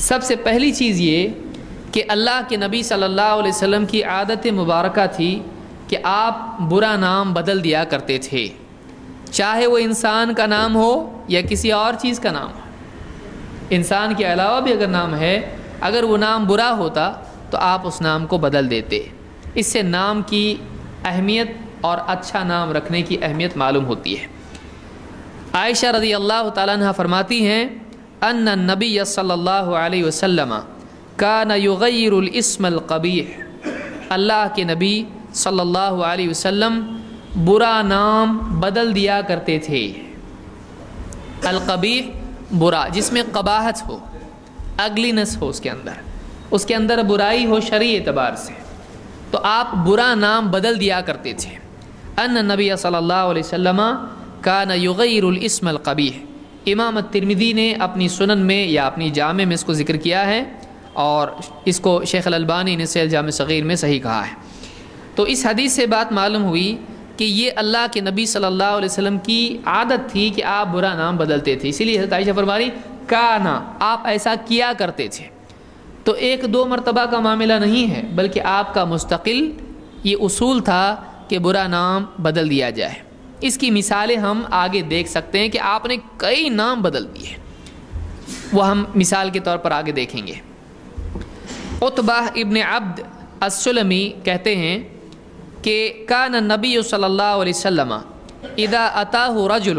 سب سے پہلی چیز یہ کہ اللہ کے نبی صلی اللہ علیہ وسلم کی عادت مبارکہ تھی کہ آپ برا نام بدل دیا کرتے تھے، چاہے وہ انسان کا نام ہو یا کسی اور چیز کا نام ہو۔ انسان کے علاوہ بھی اگر نام ہے، اگر وہ نام برا ہوتا تو آپ اس نام کو بدل دیتے۔ اس سے نام کی اہمیت اور اچھا نام رکھنے کی اہمیت معلوم ہوتی ہے۔ عائشہ رضی اللہ تعالیٰ عنہ فرماتی ہیں ان النبی صلی اللہ علیہ وسلم کان یغیر الاسم القبیح، اللہ کے نبی صلی اللہ علیہ وسلم برا نام بدل دیا کرتے تھے۔ القبیح برا، جس میں قباحت ہو، اگلینس ہو، اس کے اندر برائی ہو شرعی اعتبار سے، تو آپ برا نام بدل دیا کرتے تھے۔ ان نبی صلی اللہ علیہ وسلم کان یغیر الاسم القبیح، امام الترمذی نے اپنی سنن میں یا اپنی جامع میں اس کو ذکر کیا ہے، اور اس کو شیخ الالبانی نے صحیح جامع صغیر میں صحیح کہا ہے۔ تو اس حدیث سے بات معلوم ہوئی کہ یہ اللہ کے نبی صلی اللہ علیہ وسلم کی عادت تھی کہ آپ برا نام بدلتے تھے، اسی لیے حضرت عائشہ فرما رہی کانا، آپ ایسا کیا کرتے تھے۔ تو ایک دو مرتبہ کا معاملہ نہیں ہے، بلکہ آپ کا مستقل یہ اصول تھا کہ برا نام بدل دیا جائے۔ اس کی مثالیں ہم آگے دیکھ سکتے ہیں کہ آپ نے کئی نام بدل دیے، وہ ہم مثال کے طور پر آگے دیکھیں گے۔ عتبہ ابن عبد السلمی کہتے ہیں کہ کان النبی صلی اللہ علیہ وسلم اذا اتاہ رجل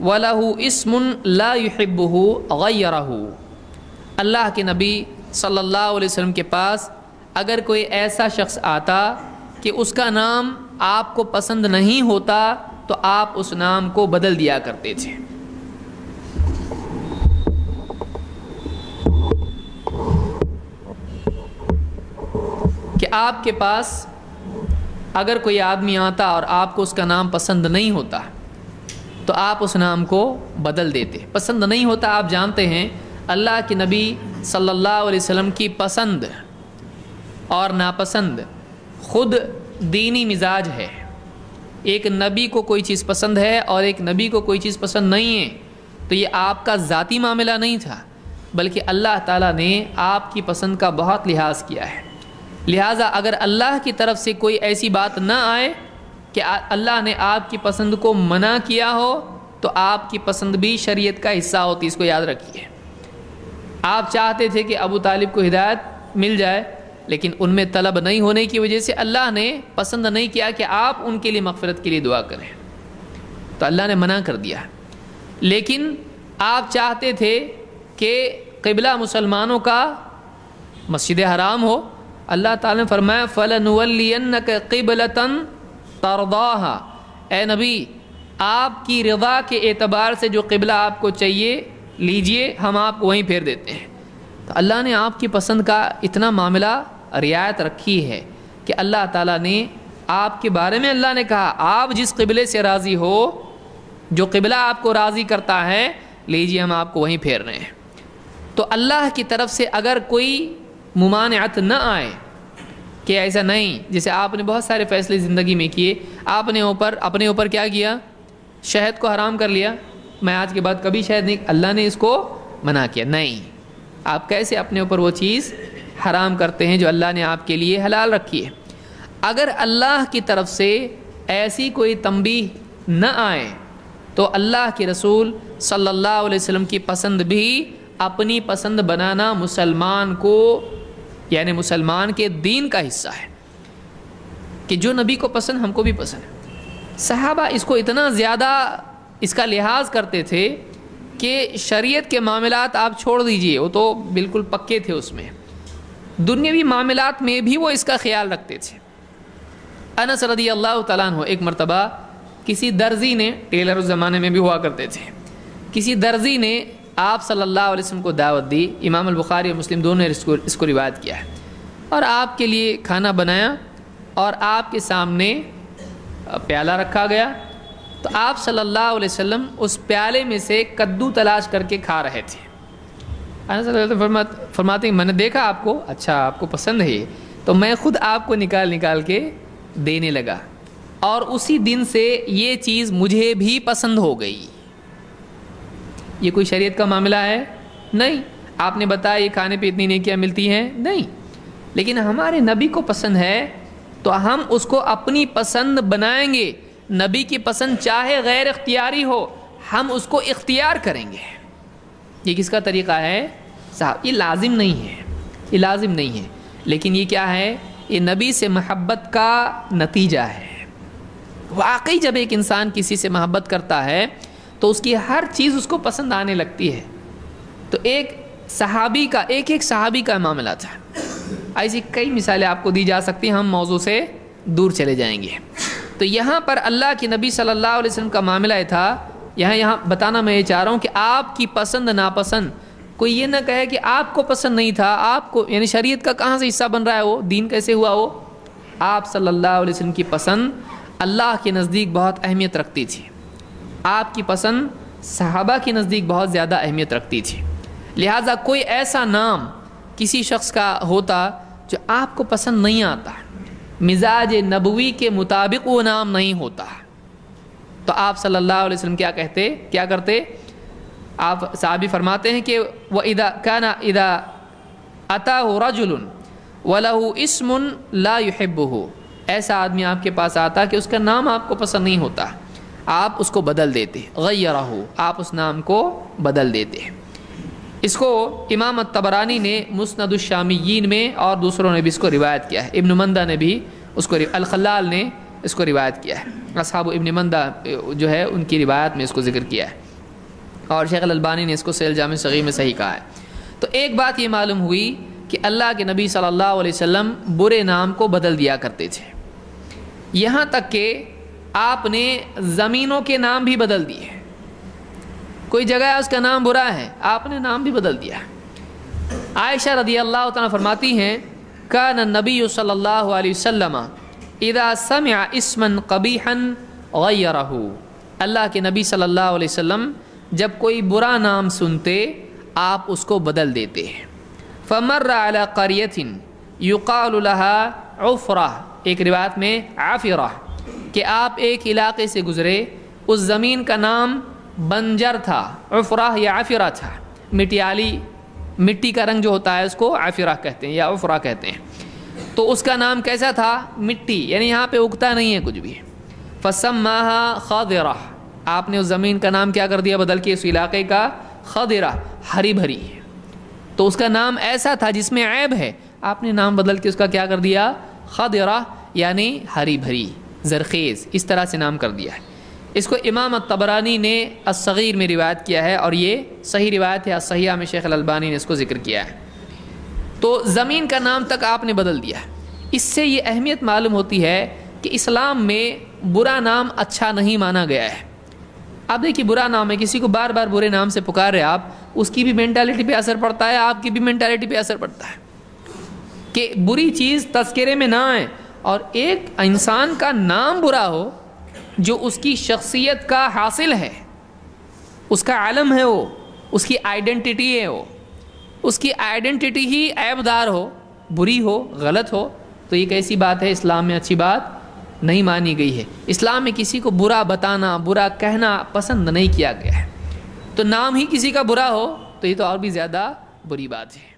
وله اسم لا يحبه غیرہ، اللہ کے نبی صلی اللہ علیہ وسلم کے پاس اگر کوئی ایسا شخص آتا کہ اس کا نام آپ کو پسند نہیں ہوتا تو آپ اس نام کو بدل دیا کرتے تھے۔ کہ آپ کے پاس اگر کوئی آدمی آتا اور آپ کو اس کا نام پسند نہیں ہوتا تو آپ اس نام کو بدل دیتے۔ پسند نہیں ہوتا، آپ جانتے ہیں اللہ کے نبی صلی اللہ علیہ وسلم کی پسند اور ناپسند خود دینی مزاج ہے۔ ایک نبی کو کوئی چیز پسند ہے اور ایک نبی کو کوئی چیز پسند نہیں ہے، تو یہ آپ کا ذاتی معاملہ نہیں تھا، بلکہ اللہ تعالیٰ نے آپ کی پسند کا بہت لحاظ کیا ہے۔ لہٰذا اگر اللہ کی طرف سے کوئی ایسی بات نہ آئے کہ اللہ نے آپ کی پسند کو منع کیا ہو تو آپ کی پسند بھی شریعت کا حصہ ہوتی، اس کو یاد رکھیے۔ آپ چاہتے تھے کہ ابو طالب کو ہدایت مل جائے، لیکن ان میں طلب نہیں ہونے کی وجہ سے اللہ نے پسند نہیں کیا کہ آپ ان کے لیے مغفرت کے لیے دعا کریں، تو اللہ نے منع کر دیا۔ لیکن آپ چاہتے تھے کہ قبلہ مسلمانوں کا مسجد حرام ہو، اللہ تعالیٰ نے فرمایا فَلَنُوَلِّيَنَّكَ قِبْلَةً تَرْضَاهَا، اے نبی آپ کی رضا کے اعتبار سے جو قبلہ آپ کو چاہیے لیجئے، ہم آپ کو وہیں پھیر دیتے ہیں۔ تو اللہ نے آپ کی پسند کا اتنا معاملہ رعایت رکھی ہے کہ اللہ تعالیٰ نے آپ کے بارے میں اللہ نے کہا آپ جس قبلے سے راضی ہو، جو قبلہ آپ کو راضی کرتا ہے لیجئے، ہم آپ کو وہیں پھیر رہے ہیں۔ تو اللہ کی طرف سے اگر کوئی ممانعت نہ آئے کہ ایسا نہیں، جیسے آپ نے بہت سارے فیصلے زندگی میں کیے، آپ نے اپنے اوپر کیا کیا، شہد کو حرام کر لیا، میں آج کے بعد کبھی شہد نہیں، اللہ نے اس کو منع کیا، نہیں، آپ کیسے اپنے اوپر وہ چیز حرام کرتے ہیں جو اللہ نے آپ کے لیے حلال رکھی ہے۔ اگر اللہ کی طرف سے ایسی کوئی تنبیہ نہ آئے تو اللہ کے رسول صلی اللہ علیہ وسلم کی پسند بھی اپنی پسند بنانا مسلمان کو، یعنی مسلمان کے دین کا حصہ ہے، کہ جو نبی کو پسند ہم کو بھی پسند ہے۔ صحابہ اس کو اتنا زیادہ اس کا لحاظ کرتے تھے کہ شریعت کے معاملات آپ چھوڑ دیجئے، وہ تو بالکل پکے تھے اس میں، دنیاوی معاملات میں بھی وہ اس کا خیال رکھتے تھے۔ انس رضی اللہ تعالیٰ عنہ ایک مرتبہ کسی درزی نے، ٹیلر اس زمانے میں بھی ہوا کرتے تھے، کسی درزی نے آپ صلی اللہ علیہ وسلم کو دعوت دی، امام البخاری اور مسلم دونوں نے اس کو روایت کیا ہے، اور آپ کے لیے کھانا بنایا اور آپ کے سامنے پیالہ رکھا گیا، تو آپ صلی اللہ علیہ وسلم اس پیالے میں سے کدو تلاش کر کے کھا رہے تھے۔ انس صلی اللہ علیہ وسلم فرماتے ہیں میں نے دیکھا آپ کو، اچھا آپ کو پسند ہے یہ، تو میں خود آپ کو نکال کے دینے لگا، اور اسی دن سے یہ چیز مجھے بھی پسند ہو گئی۔ یہ کوئی شریعت کا معاملہ ہے؟ نہیں، آپ نے بتایا یہ کھانے پہ اتنی نیکیاں ملتی ہیں؟ نہیں، لیکن ہمارے نبی کو پسند ہے تو ہم اس کو اپنی پسند بنائیں گے. نبی کی پسند چاہے غیر اختیاری ہو، ہم اس کو اختیار کریں گے. یہ کس کا طریقہ ہے صاحب؟ یہ لازم نہیں ہے، یہ لازم نہیں ہے، لیکن یہ کیا ہے؟ یہ نبی سے محبت کا نتیجہ ہے. واقعی جب ایک انسان کسی سے محبت کرتا ہے تو اس کی ہر چیز اس کو پسند آنے لگتی ہے. تو ایک صحابی کا معاملہ تھا. ایسی کئی مثالیں آپ کو دی جا سکتی ہیں، ہم موضوع سے دور چلے جائیں گے. تو یہاں پر اللہ کے نبی صلی اللہ علیہ وسلم کا معاملہ یہ تھا. یہاں بتانا میں یہ چاہ رہا ہوں کہ آپ کی پسند ناپسند، کوئی یہ نہ کہے کہ آپ کو پسند نہیں تھا، آپ کو یعنی شریعت کا کہاں سے حصہ بن رہا ہے، وہ دین کیسے ہوا؟ وہ آپ صلی اللہ علیہ وسلم کی پسند اللہ کے نزدیک بہت اہمیت رکھتی تھی. آپ کی پسند صحابہ کے نزدیک بہت زیادہ اہمیت رکھتی تھی. لہٰذا کوئی ایسا نام کسی شخص کا ہوتا جو آپ کو پسند نہیں آتا، مزاج نبوی کے مطابق وہ نام نہیں ہوتا، تو آپ صلی اللہ علیہ وسلم کیا کرتے؟ آپ صحابی فرماتے ہیں کہ اذا اتاه رجل وله اسم لا يحبه، ایسا آدمی آپ کے پاس آتا کہ اس کا نام آپ کو پسند نہیں ہوتا، آپ اس کو بدل دیتے. غیرہ، آپ اس نام کو بدل دیتے. اس کو امام الطبرانی نے مسند الشامیین میں اور دوسروں نے بھی اس کو روایت کیا ہے. ابن مندہ نے بھی اس کو، الخلال نے اس کو روایت کیا ہے. اصحاب ابن مندہ جو ہے ان کی روایت میں اس کو ذکر کیا ہے، اور شیخ الالبانی نے اس کو صحیح جامع صغیر میں صحیح کہا ہے. تو ایک بات یہ معلوم ہوئی کہ اللہ کے نبی صلی اللہ علیہ وسلم برے نام کو بدل دیا کرتے تھے. یہاں تک کہ آپ نے زمینوں کے نام بھی بدل دیے. کوئی جگہ ہے اس کا نام برا ہے، آپ نے نام بھی بدل دیا. عائشہ رضی اللہ تعالیٰ فرماتی ہیں کان النبی صلی اللہ علیہ وسلم اذا سمع اسما قبیحا غیرہ، اللہ کے نبی صلی اللہ علیہ وسلم جب کوئی برا نام سنتے آپ اس کو بدل دیتے. فمر علی قریۃ یقال لها عفرہ، ایک روایت میں عافرہ، کہ آپ ایک علاقے سے گزرے، اس زمین کا نام بنجر تھا، عفرہ یا عافرہ تھا. مٹی کا رنگ جو ہوتا ہے اس کو عافرہ کہتے ہیں یا عفرہ کہتے ہیں. تو اس کا نام کیسا تھا؟ مٹی، یعنی یہاں پہ اگتا نہیں ہے کچھ بھی. فسماها خضرہ، آپ نے اس زمین کا نام کیا کر دیا بدل کے؟ اس علاقے کا خضرہ، ہری بھری. تو اس کا نام ایسا تھا جس میں عیب ہے، آپ نے نام بدل کے اس کا کیا کر دیا؟ خضرہ، یعنی ہری بھری زرخیز، اس طرح سے نام کر دیا ہے. اس کو امام الطبرانی نے الصغیر میں روایت کیا ہے، اور یہ صحیح روایت ہے. الصحیحہ میں شیخ الالبانی نے اس کو ذکر کیا ہے. تو زمین کا نام تک آپ نے بدل دیا. اس سے یہ اہمیت معلوم ہوتی ہے کہ اسلام میں برا نام اچھا نہیں مانا گیا ہے. آپ دیکھیے برا نام ہے، کسی کو بار بار برے نام سے پکار رہے آپ، اس کی بھی مینٹالٹی پہ اثر پڑتا ہے، آپ کی بھی مینٹالٹی پہ اثر پڑتا ہے کہ بری چیز تذکرے میں نہ آئے. اور ایک انسان کا نام برا ہو جو اس کی شخصیت کا حاصل ہے، اس کا علم ہے، وہ اس کی آئیڈینٹی ہے، وہ اس کی آئیڈینٹی ہی عیب دار ہو، بری ہو، غلط ہو، تو یہ کیسی بات ہے؟ اسلام میں اچھی بات نہیں مانی گئی ہے. اسلام میں کسی کو برا بتانا، برا کہنا پسند نہیں کیا گیا ہے. تو نام ہی کسی کا برا ہو تو یہ تو اور بھی زیادہ بری بات ہے.